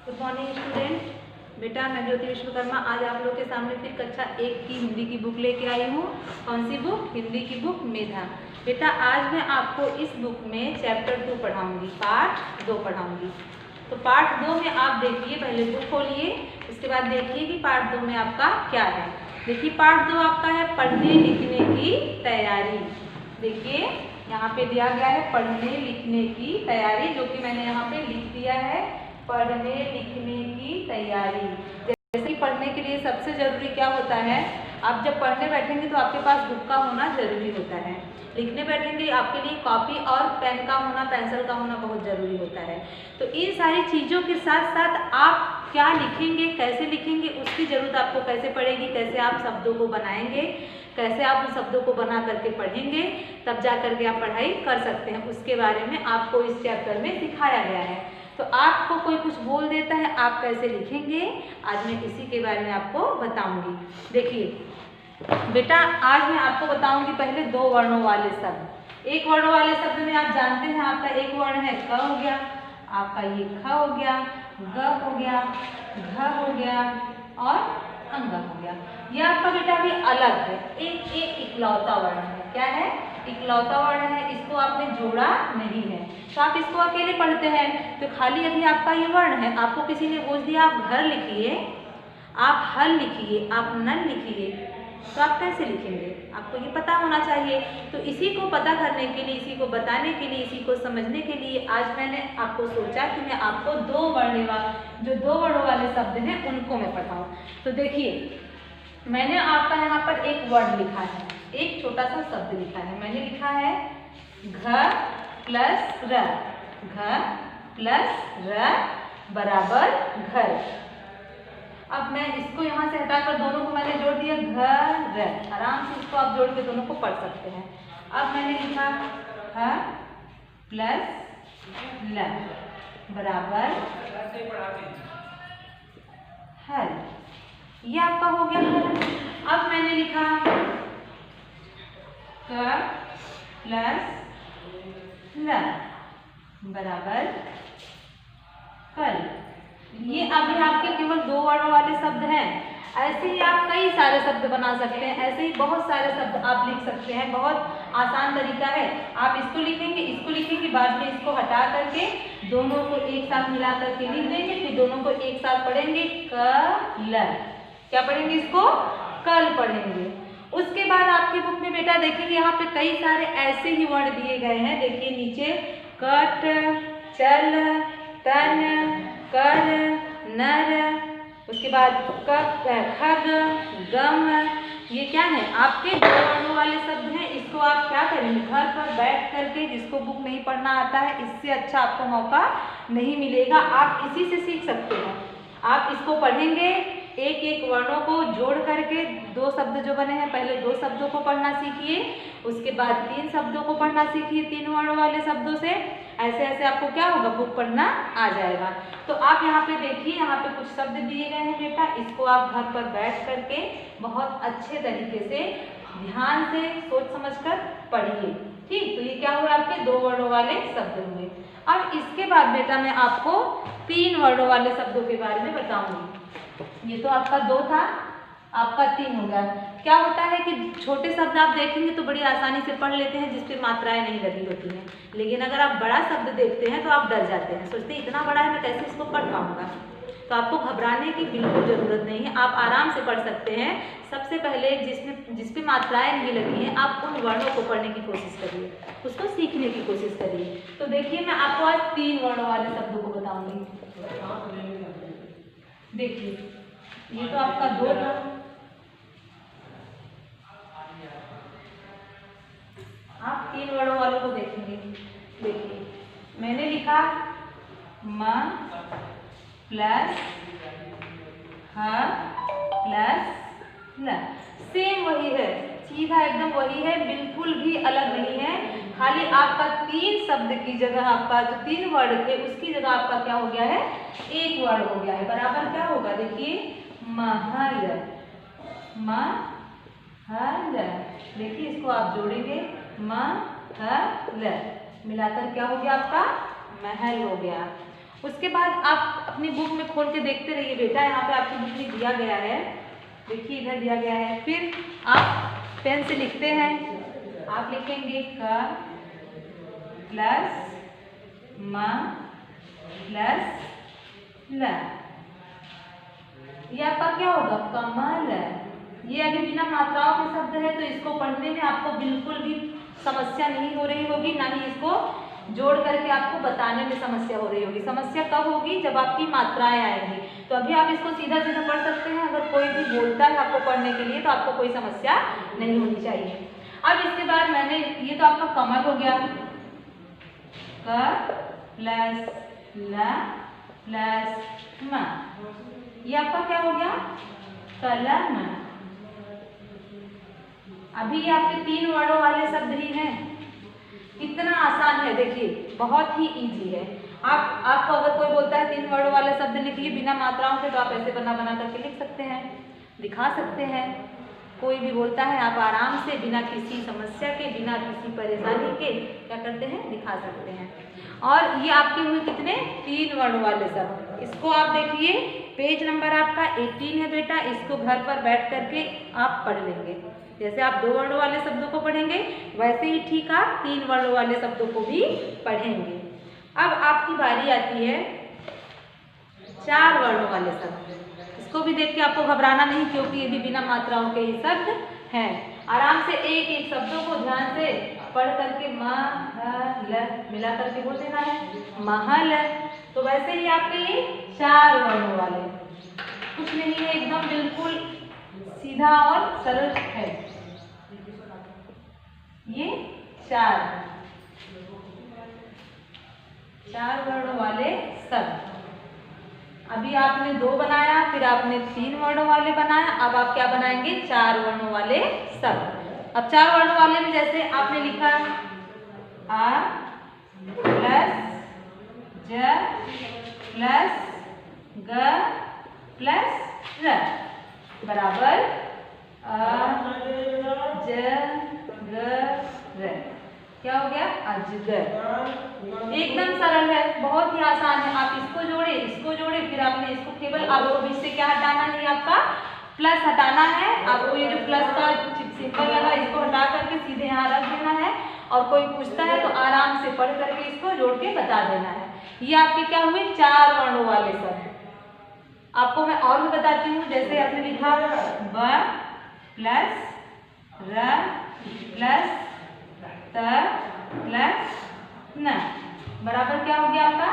Good morning student. बेटा मैं ज्योति विश्वकर्मा आज आप लोग के सामने फिर कक्षा 1 की हिंदी की बुक लेके आई हूँ। कौन सी बुक? हिंदी की बुक मेधा। बेटा आज मैं आपको इस बुक में चैप्टर 2 पढ़ाऊंगी, पार्ट 2 पढ़ाऊंगी। तो पार्ट 2 में आप देखिए, पहले बुक खोलिए, उसके बाद देखिए कि पार्ट 2 में आपका क्या है। देखिए पार्ट 2 आपका है पढ़ने लिखने की तैयारी। देखिए यहाँ पे दिया गया है पढ़ने लिखने की तैयारी, जो कि मैंने यहाँ पे लिख दिया है पढ़ने लिखने की तैयारी। जैसे कि पढ़ने के लिए सबसे जरूरी क्या होता है, आप जब पढ़ने बैठेंगे तो आपके पास बुक का होना जरूरी होता है। लिखने बैठेंगे आपके लिए कॉपी और पेन का होना, पेंसिल का होना बहुत जरूरी होता है। तो इन सारी चीज़ों के साथ साथ आप क्या लिखेंगे, कैसे लिखेंगे, उसकी जरूरत आपको कैसे पड़ेगी, कैसे आप शब्दों को बनाएंगे, कैसे आप उन शब्दों को बना करके पढ़ेंगे, तब जा करके आप पढ़ाई कर सकते हैं। उसके बारे में आपको इस चैप्टर में सिखाया गया है। तो आपको कोई कुछ बोल देता है, आप कैसे लिखेंगे, आज मैं इसी के बारे में आपको बताऊंगी। देखिए बेटा आज मैं आपको बताऊंगी पहले 2 वर्णों वाले शब्द। 1 वर्णों वाले शब्द में आप जानते हैं आपका एक वर्ण है क हो गया, आपका ये ख हो गया, ग हो गया, घ हो गया और अंग हो गया। ये आपका बेटा भी अलग है, एक इकलौता वर्ण है। क्या है? इकलौता वर्ण है, इसको आपने जोड़ा नहीं है, तो आप इसको अकेले पढ़ते हैं। तो खाली यदि आपका ये वर्ण है, आपको किसी ने बोल दिया आप घर लिखिए, आप हल लिखिए, आप नल लिखिए, तो आप कैसे लिखेंगे? आपको ये पता होना चाहिए। तो इसी को पता करने के लिए, इसी को बताने के लिए, इसी को समझने के लिए आज मैंने आपको सोचा कि मैं आपको 2 वर्णों वाले शब्द हैं उनको मैं पढ़ाऊँ। तो देखिए मैंने आपका यहाँ पर एक वर्ड लिखा है, एक छोटा सा शब्द लिखा है। मैंने लिखा है घ प्लस र, घ प्लस र बराबर घर। अब मैं इसको यहाँ से हटाकर दोनों को मैंने जोड़ दिया घर। आराम से इसको आप जोड़ के दोनों को पढ़ सकते हैं। अब मैंने लिखा ह प्लस ल बराबर हल, ये आपका हो गया हल। अब मैंने लिखा क प्लस ल बराबर कल। ये अभी आपके केवल 2 वर्णों वाले शब्द हैं। ऐसे ही आप कई सारे शब्द बना सकते हैं, ऐसे ही बहुत सारे शब्द आप लिख सकते हैं। बहुत आसान तरीका है। आप इसको लिखेंगे, बाद में इसको हटा करके दोनों को एक साथ मिला करके लिख देंगे, फिर दोनों को एक साथ पढ़ेंगे कल। क्या पढ़ेंगे? इसको कल पढ़ेंगे। उसके बाद आपकी बुक में बेटा देखेंगे यहाँ पे कई सारे ऐसे ही वर्ड दिए गए हैं। देखिए नीचे कट, चल, तन, कर, नर, उसके बाद खग, गम, ये क्या है? आपके 2 वर्णों वाले शब्द हैं। इसको आप क्या करेंगे? घर पर बैठ करके, जिसको बुक नहीं पढ़ना आता है, इससे अच्छा आपको मौका नहीं मिलेगा। आप इसी से सीख सकते हैं। आप इसको पढ़ेंगे, एक एक वर्णों को जोड़ करके 2 शब्द जो बने हैं, पहले 2 शब्दों को पढ़ना सीखिए, उसके बाद 3 शब्दों को पढ़ना सीखिए 3 वर्णों वाले शब्दों से। ऐसे ऐसे आपको क्या होगा? बुक पढ़ना आ जाएगा। तो आप यहाँ पे देखिए, यहाँ पे कुछ शब्द दिए गए हैं बेटा, इसको आप घर पर बैठ करके बहुत अच्छे तरीके से ध्यान से सोच समझकर पढ़िए। ठीक, तो ये क्या हुआ? आपके 2 वर्णों वाले शब्द हुए। अब इसके बाद बेटा मैं आपको 3 वर्णों वाले शब्दों के बारे में बताऊंगी। ये तो आपका 2 था, आपका 3 हो गया। क्या होता है कि छोटे शब्द आप देखेंगे तो बड़ी आसानी से पढ़ लेते हैं, जिसपे मात्राएं नहीं लगी होती हैं। लेकिन अगर आप बड़ा शब्द देखते हैं तो आप डर जाते हैं, सोचते हैं इतना बड़ा है, मैं कैसे इसको पढ़ पाऊंगा। तो आपको घबराने की बिल्कुल ज़रूरत नहीं है, आप आराम से पढ़ सकते हैं। सबसे पहले जिसपे मात्राएं नहीं लगी हैं, आप उन वर्णों को पढ़ने की कोशिश करिए, उसको सीखने की कोशिश करिए। तो देखिए मैं आपको आज 3 वर्णों वाले शब्दों को बताऊंगी। देखिए ये तो आपका 2 था, आप 3 वर्णों वालों को देखेंगे। देखिए मैंने लिखा म प्लस ह प्लस ल। सेम वही है, सीधा एकदम वही है, बिल्कुल भी अलग नहीं है। खाली आपका 3 शब्द की जगह, आपका जो 3 वर्ड थे उसकी जगह आपका क्या हो गया है? 1 वर्ड हो गया है। बराबर क्या होगा? देखिए महल, महल। देखिए इसको आप जोड़ेंगे, महल मिलाकर क्या हो गया? आपका महल हो गया। उसके बाद आप अपनी बुक में खोल के देखते रहिए बेटा, यहाँ पे आपकी बुक में दिया गया है, देखिए इधर दिया गया है। फिर आप पेन से लिखते हैं, आप लिखेंगे क प्लस म प्लस ल, ये आपका क्या होगा, कमल। ये अभी बिना मात्राओं के शब्द है, तो इसको पढ़ने में आपको बिल्कुल भी समस्या नहीं हो रही होगी, ना ही इसको जोड़ करके आपको बताने में समस्या हो रही होगी। समस्या कब होगी, जब आपकी मात्राएं आएंगी। तो अभी आप इसको सीधा सीधा पढ़ सकते हैं। अगर कोई भी बोलता है आपको पढ़ने के लिए तो आपको कोई समस्या नहीं होनी चाहिए। अब इसके बाद मैंने, ये तो आपका कमल हो गया, क प्लस ल प्लस म, ये आपका क्या हो गया, कलम। अभी ये आपके 3 वर्णों वाले शब्द ही हैं। कितना आसान है, देखिए बहुत ही इजी है। आपको अगर कोई बोलता है 3 वर्णों वाले शब्द लिखिए बिना मात्राओं के, तो आप ऐसे बना बना करके लिख सकते हैं, दिखा सकते हैं। कोई भी बोलता है आप आराम से बिना किसी समस्या के, बिना किसी परेशानी के क्या करते हैं, दिखा सकते हैं। और ये आपके हुए कितने, 3 वर्णों वाले शब्द। इसको आप देखिए, पेज नंबर आपका 18 है बेटा। इसको घर पर बैठ करके आप पढ़ लेंगे। जैसे आप 2 वर्णों वाले शब्दों को पढ़ेंगे, वैसे ही ठीक आप 3 वर्णों वाले शब्दों को भी पढ़ेंगे। अब आपकी बारी आती है 4 वर्णों वाले शब्द। इसको भी देख के आपको घबराना नहीं, क्योंकि ये भी बिना मात्राओं के ही शब्द हैं। आराम से एक एक शब्दों को ध्यान से पढ़ करके ल मिला करके बोल देना है, महल। तो वैसे ही आपके ये 4 वर्णों वाले, कुछ नहीं है, एकदम बिल्कुल सीधा और सरल है। ये 4 वर्णों वाले शब्द। अभी आपने 2 बनाया, फिर आपने 3 वर्णों वाले बनाया, अब आप क्या बनाएंगे, 4 वर्णों वाले शब्द। अब 4 वर्णों वाले में जैसे आपने लिखा आ प्लस ज प्लस ग प्लस र बराबर अ ज ग र, क्या हो गया, अजगर। एकदम सरल है, बहुत ही आसान है। आप इसको जोड़े, फिर आपने इसको केवल, आपको बीच से क्या हटाना है, आपका प्लस हटाना है। आपको ये जो प्लस का सिंबल लगा, इसको हटा करके सीधे यहाँ रख देना है। और कोई पूछता है तो आराम से पढ़ करके इसको जोड़ के बता देना है। ये आपके क्या हुए, 4 वर्णों वाले शब्द। आपको मैं और भी बताती हूँ। जैसे आपने लिखा ब प्लस र प्लस त प्लस न बराबर क्या हो गया आपका,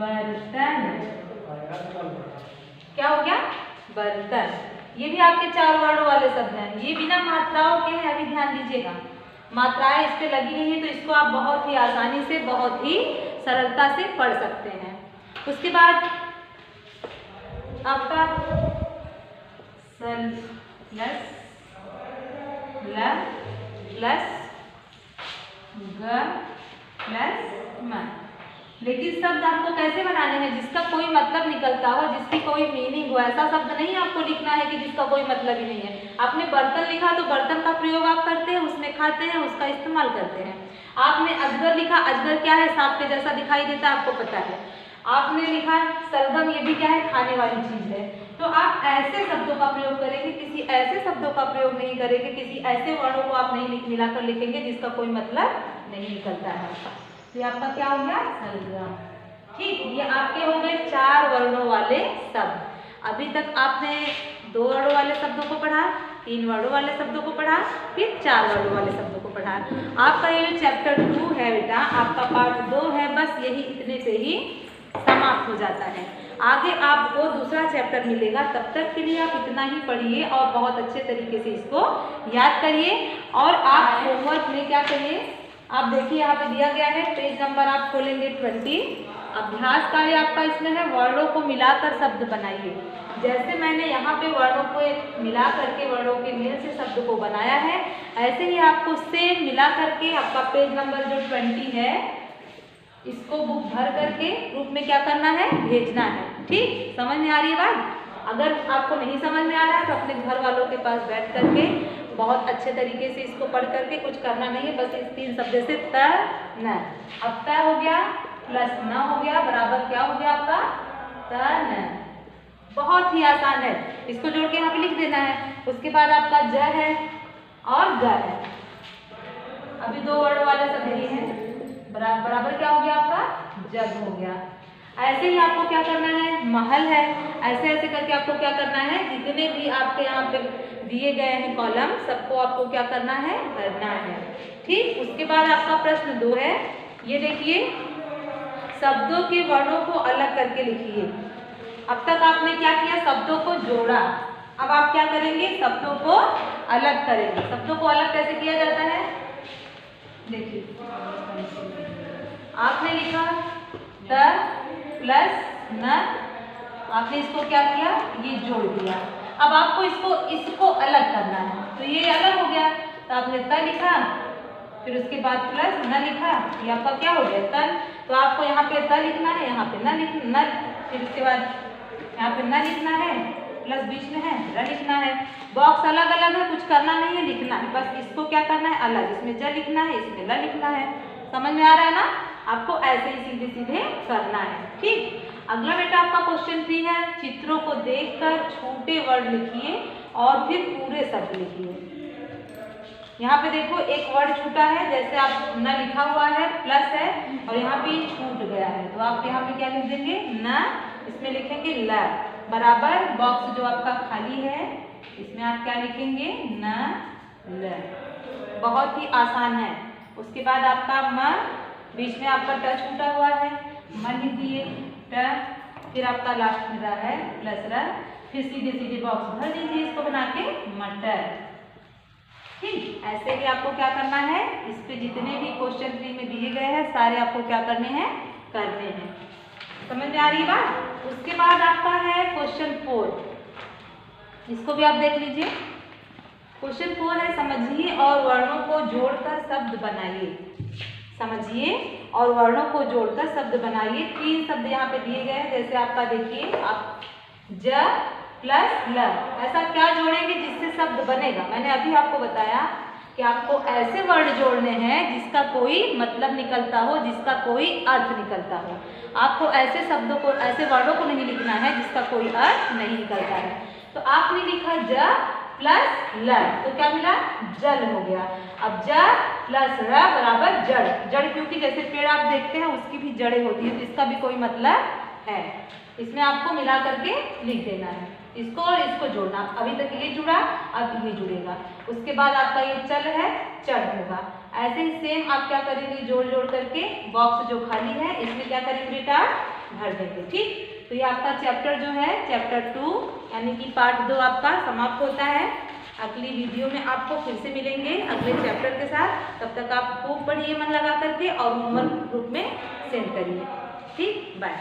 बर्तन। क्या हो गया, बर्तन। ये भी आपके 4 वर्णों वाले शब्द हैं। ये बिना मात्राओं के हैं। अभी ध्यान दीजिएगा, मात्राएं इस पे लगी नहीं है, तो इसको आप बहुत ही आसानी से, बहुत ही सरलता से पढ़ सकते हैं। उसके बाद आपका सल प्लस ल प्लस ग प्लस म। लेकिन शब्द आपको कैसे बनाने हैं, जिसका कोई मतलब निकलता हो, जिसकी कोई मीनिंग हो। ऐसा शब्द नहीं आपको लिखना है कि जिसका कोई मतलब ही नहीं है। आपने बर्तन लिखा तो बर्तन का प्रयोग आप करते हैं, उसमें खाते हैं, उसका इस्तेमाल करते हैं। आपने अजगर लिखा, अजगर क्या है, सांप के जैसा दिखाई देता है, आपको पता है। आपने लिखा सलगम, ये भी क्या है, खाने वाली चीज है। तो आप ऐसे शब्दों का प्रयोग करेंगे, किसी ऐसे शब्दों का प्रयोग नहीं करेंगे, किसी ऐसे वर्णों को आप नहीं मिलाकर लिखेंगे जिसका कोई मतलब नहीं निकलता है। तो ये आपका क्या हो गया, सलगम। ठीक, ये आपके हो गए 4 वर्णों वाले शब्द। अभी तक आपने 2 वर्णों वाले शब्दों को पढ़ा, 3 वर्णों वाले शब्दों को पढ़ा, फिर 4 वर्णों वाले शब्दों को पढ़ा। आपका ये चैप्टर 2 है बेटा, आपका पार्ट 2 है। बस यही इतने से ही समाप्त हो जाता है। आगे आपको दूसरा चैप्टर मिलेगा, तब तक के लिए आप इतना ही पढ़िए और बहुत अच्छे तरीके से इसको याद करिए। और आप होमवर्क में क्या करिए, आप देखिए यहाँ पे दिया गया है, पेज नंबर आप खोलेंगे 20। अभ्यास कार्य आपका इसमें है, वर्णों को मिलाकर शब्द बनाइए। जैसे मैंने यहाँ पे वर्णों को मिला करके, वर्णों के मेल से शब्द को बनाया है, ऐसे ही आपको सेम मिला करके आपका पेज नंबर जो 20 है, इसको बुक भर करके ग्रुप में क्या करना है, भेजना है। ठीक, समझ में आ रही है बात? अगर आपको नहीं समझ में आ रहा है तो अपने घर वालों के पास बैठ करके बहुत अच्छे तरीके से इसको पढ़ करके, कुछ करना नहीं है, बस इस 3 शब्द से त न। अब त हो गया, प्लस न हो गया बराबर क्या हो गया आपका तन। बहुत ही आसान है, इसको जोड़ के यहाँ पे लिख देना है। उसके बाद आपका ज है और ग है, अभी दो वर्ड वाले शब्द ये हैं, बराबर क्या हो गया आपका जग हो गया। ऐसे ही आपको क्या करना है, महल है, ऐसे ऐसे करके आपको क्या करना है, जितने भी आपके यहाँ पे दिए गए हैं कॉलम सबको आपको क्या करना है, भरना है। ठीक, उसके बाद आपका प्रश्न 2 है, ये देखिए शब्दों के वर्णों को अलग करके लिखिए। अब तक आपने क्या किया, शब्दों को जोड़ा, अब आप क्या करेंगे, शब्दों को अलग करेंगे। शब्दों को अलग कैसे किया जाता है, देखिए आपने लिखा द प्लस न, आपने इसको क्या किया, ये जोड़ दिया। अब आपको इसको अलग करना है, तो ये अलग हो गया, तो आपने त लिखा, फिर उसके बाद प्लस न लिखा, ये आपका क्या हो गया तन। तो आपको यहाँ पे त लिखना है, यहाँ पे न, फिर उसके बाद यहाँ पे न लिखना है, प्लस बीच में है र लिखना है। बॉक्स अलग अलग है, कुछ करना नहीं है, लिखना है बस। इसको क्या करना है अलग, इसमें ज लिखना है, इसमें ल लिखना है। समझ में आ रहा है ना, आपको ऐसे ही सीधे सीधे करना है। ठीक, अगला बेटा आपका क्वेश्चन 3 है, चित्रों को देखकर छोटे वर्ड लिखिए और फिर पूरे शब्द लिखिए। यहाँ पे देखो एक वर्ड छूटा है, जैसे आप न लिखा हुआ है प्लस है और यहाँ पे छूट गया है, तो आप यहाँ पे क्या लिख देंगे न, इसमें लिखेंगे ल बराबर बॉक्स जो आपका खाली है इसमें आप क्या लिखेंगे न ल। बहुत ही आसान है। उसके बाद आपका म, बीच में आपका ट छूटा हुआ है, म लिख दिए ट, फिर आपका लास्ट में है प्लस र, फिर सीधे सीधे बॉक्स भर दीजिए इसको बना के मटर। ठीक, ऐसे ही आपको क्या करना है, इस पे जितने भी क्वेश्चन 3 में दिए गए हैं सारे आपको क्या करने हैं, करने हैं। समझ में आ रही बात। उसके बाद आपका है क्वेश्चन 4, इसको भी आप देख लीजिए। क्वेश्चन 4 है, समझिए और वर्णों को जोड़कर शब्द बनाइए। समझिए और वर्णों को जोड़कर शब्द बनाइए। 3 शब्द यहाँ पे दिए गए हैं, जैसे आपका देखिए आप ज प्लस ल, ऐसा क्या जोड़ेंगे जिससे शब्द बनेगा। मैंने अभी आपको बताया कि आपको ऐसे वर्ड जोड़ने हैं जिसका कोई मतलब निकलता हो, जिसका कोई अर्थ निकलता हो। आपको ऐसे शब्दों को, ऐसे वर्डों को नहीं लिखना है जिसका कोई अर्थ नहीं निकलता है। तो आपने लिखा ज प्लस ल, तो क्या मिला, जल हो गया। अब ज प्लस र बराबर जड़। जड़ क्योंकि जैसे पेड़ आप देखते हैं उसकी भी जड़ें होती है, तो इसका भी कोई मतलब है। इसमें आपको मिला करके लिख देना है, इसको और इसको जोड़ना। अभी तक ये जुड़ा, अब ये जुड़ेगा। उसके बाद आपका ये चल है, चढ़ होगा। ऐसे ही सेम आप क्या करेंगे, जोड़ जोड़ करके बॉक्स जो खाली है इसमें क्या करेंगे बेटा, भर देंगे। ठीक, तो ये आपका चैप्टर जो है चैप्टर 2 यानी कि पार्ट 2 आपका समाप्त होता है। अगली वीडियो में आपको फिर से मिलेंगे अगले चैप्टर के साथ। तब तक आप खूब पढ़िए मन लगा करके और होमवर्क ग्रुप में सेंड करिए। ठीक, बाय।